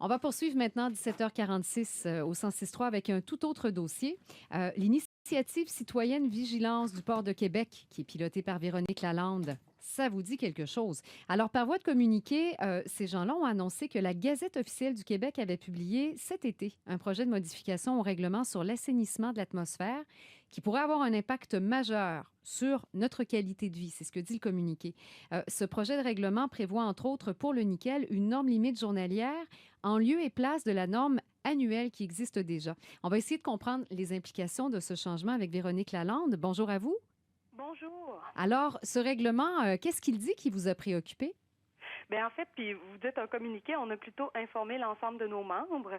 On va poursuivre maintenant 17h46 au 106.3 avec un tout autre dossier. L'initiative citoyenne Vigilance du port de Québec, qui est pilotée par Véronique Lalande. Ça vous dit quelque chose. Alors, par voie de communiqué, ces gens-là ont annoncé que la Gazette officielle du Québec avait publié cet été un projet de modification au règlement sur l'assainissement de l'atmosphère qui pourrait avoir un impact majeur sur notre qualité de vie. C'est ce que dit le communiqué. Ce projet de règlement prévoit, entre autres, pour le nickel, une norme limite journalière en lieu et place de la norme annuelle qui existe déjà. On va essayer de comprendre les implications de ce changement avec Véronique Lalande. Bonjour à vous. Bonjour. Alors, ce règlement, qu'est-ce qu'il dit qui vous a préoccupé? Bien, en fait, puis vous dites un communiqué, on a plutôt informé l'ensemble de nos membres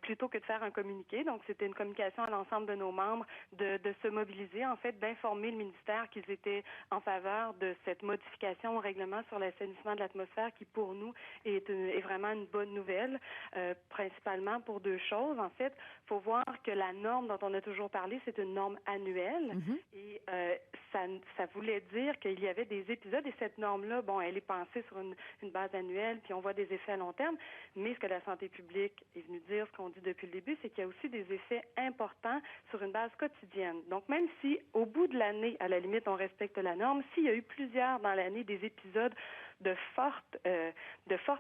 plutôt que de faire un communiqué. Donc, c'était une communication à l'ensemble de nos membres de se mobiliser, en fait, d'informer le ministère qu'ils étaient en faveur de cette modification au règlement sur l'assainissement de l'atmosphère qui, pour nous, est vraiment une bonne nouvelle, principalement pour deux choses. En fait, il faut voir que la norme dont on a toujours parlé, c'est une norme annuelle Mhm. et ça voulait dire qu'il y avait des épisodes et cette norme-là, bon, elle est pensée sur une base annuelle, puis on voit des effets à long terme. Mais ce que la santé publique est venue dire, ce qu'on dit depuis le début, c'est qu'il y a aussi des effets importants sur une base quotidienne. Donc, même si au bout de l'année, à la limite, on respecte la norme, s'il y a eu plusieurs dans l'année des épisodes de forte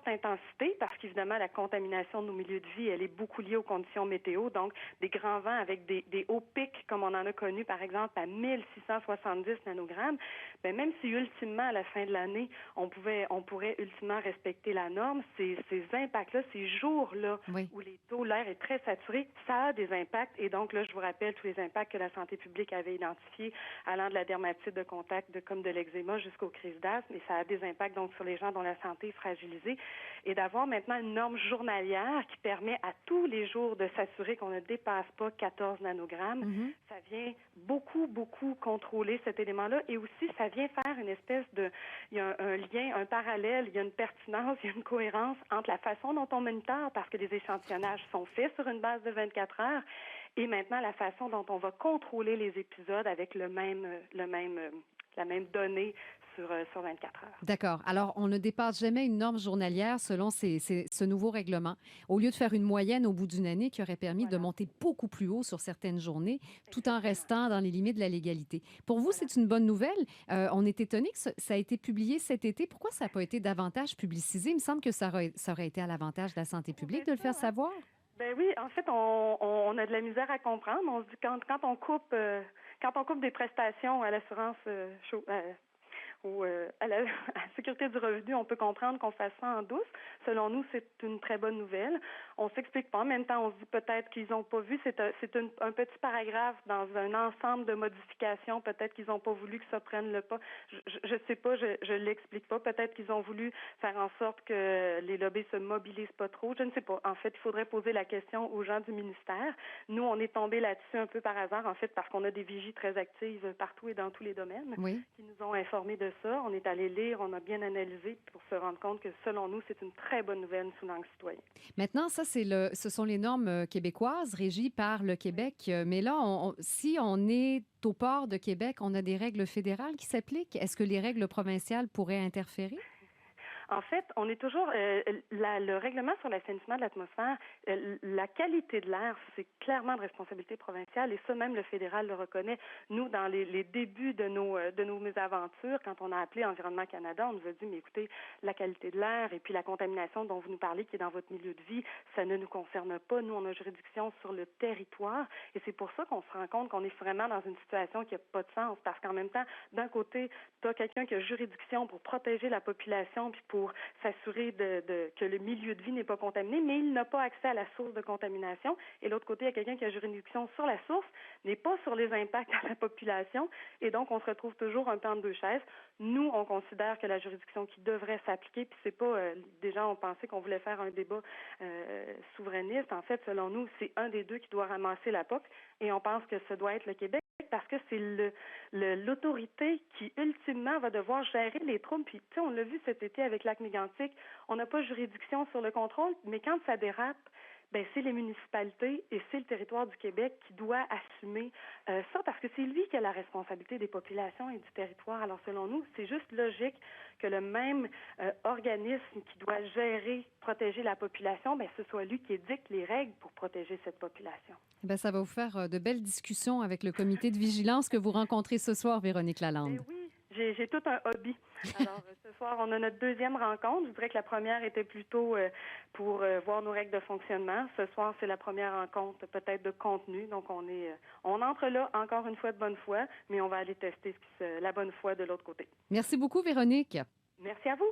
intensité, parce qu'évidemment, la contamination de nos milieux de vie, elle est beaucoup liée aux conditions météo, donc des grands vents avec des hauts pics, comme on en a connu, par exemple, à 1670 nanogrammes, bien, même si ultimement, à la fin de l'année, on pourrait ultimement respecter la norme, ces impacts-là, ces jours-là Oui. où les taux, l'air est très saturé, ça a des impacts. Et donc, là, je vous rappelle tous les impacts que la santé publique avait identifiés, allant de la dermatite de contact, comme de l'eczéma jusqu'aux crises d'asthme. Et ça a des impacts, donc, sur les gens dont la santé est fragilisée. Et d'avoir maintenant une norme journalière qui permet à tous les jours de s'assurer qu'on ne dépasse pas 14 nanogrammes, Mhm. ça vient beaucoup, beaucoup contrôler cet élément-là. Et aussi, ça vient faire une espèce de... Il y a un lien, un parallèle, il y a une pertinence, il y a une cohérence entre la façon dont on monitore, parce que les échantillonnages sont faits sur une base de 24 heures, et maintenant la façon dont on va contrôler les épisodes avec la même donnée sur 24 heures. D'accord. Alors, on ne dépasse jamais une norme journalière selon ce nouveau règlement. Au lieu de faire une moyenne au bout d'une année qui aurait permis de Voilà, monter beaucoup plus haut sur certaines journées, tout en exactement. restant dans les limites de la légalité. Pour vous, Voilà. c'est une bonne nouvelle. On est étonné que ça a été publié cet été. Pourquoi ça n'a pas été davantage publicisé? Il me semble que ça aurait été à l'avantage de la santé publique Trouvez de le ça, faire hein? savoir. Ben oui, en fait, on a de la misère à comprendre. On se dit quand on coupe des prestations à l'assurance ou à la sécurité du revenu, on peut comprendre qu'on fasse ça en douce. Selon nous, c'est une très bonne nouvelle. On s'explique pas. En même temps, on se dit peut-être qu'ils n'ont pas vu. Un petit paragraphe dans un ensemble de modifications. Peut-être qu'ils n'ont pas voulu que ça prenne le pas. Je sais pas, je l'explique pas. Peut-être qu'ils ont voulu faire en sorte que les lobbies se mobilisent pas trop. Je ne sais pas. En fait, il faudrait poser la question aux gens du ministère. Nous, on est tombé là-dessus un peu par hasard, en fait, parce qu'on a des vigies très actives partout et dans tous les domaines Oui. qui nous ont informés de ça. On est allé lire, on a bien analysé pour se rendre compte que, selon nous, c'est une très bonne nouvelle sous l'angle citoyen. Maintenant, ça, ce sont les normes québécoises régies par le Oui. Québec. Mais là, si on est au port de Québec, on a des règles fédérales qui s'appliquent. Est-ce que les règles provinciales pourraient interférer? En fait, on est toujours le règlement sur l'assainissement de l'atmosphère, la qualité de l'air, c'est clairement de responsabilité provinciale et ça même le fédéral le reconnaît. Nous, dans les débuts de nos mésaventures, quand on a appelé Environnement Canada, on nous a dit mais écoutez, la qualité de l'air et puis la contamination dont vous nous parlez qui est dans votre milieu de vie, ça ne nous concerne pas. Nous, on a juridiction sur le territoire et c'est pour ça qu'on se rend compte qu'on est vraiment dans une situation qui n'a pas de sens parce qu'en même temps, d'un côté, tu as quelqu'un qui a juridiction pour protéger la population puis pour s'assurer que le milieu de vie n'est pas contaminé, mais il n'a pas accès à la source de contamination. Et l'autre côté, il y a quelqu'un qui a juridiction sur la source, n'est pas sur les impacts à la population. Et donc, on se retrouve toujours un peu entre deux chaises. Nous, on considère que la juridiction qui devrait s'appliquer, puis c'est pas, des gens ont pensé qu'on voulait faire un débat souverainiste. En fait, selon nous, c'est un des deux qui doit ramasser la POC. Et on pense que ce doit être le Québec parce que c'est l'autorité qui, ultimement, va devoir gérer les troubles. Puis, tu sais, on l'a vu cet été avec Lac-Mégantic, on n'a pas juridiction sur le contrôle, mais quand ça dérape, Ben c'est les municipalités et c'est le territoire du Québec qui doit assumer ça parce que c'est lui qui a la responsabilité des populations et du territoire. Alors selon nous, c'est juste logique que le même organisme qui doit gérer, protéger la population, ben ce soit lui qui édicte les règles pour protéger cette population. Ben, ça va vous faire de belles discussions avec le comité de vigilance que vous rencontrez ce soir, Véronique Ben Lalande. oui, j'ai tout un hobby. Alors, ce soir, on a notre deuxième rencontre. Je dirais que la première était plutôt pour voir nos règles de fonctionnement. Ce soir, c'est la première rencontre peut-être de contenu. Donc, on entre là encore une fois de bonne foi, mais on va aller tester la bonne foi de l'autre côté. Merci beaucoup, Véronique. Merci à vous.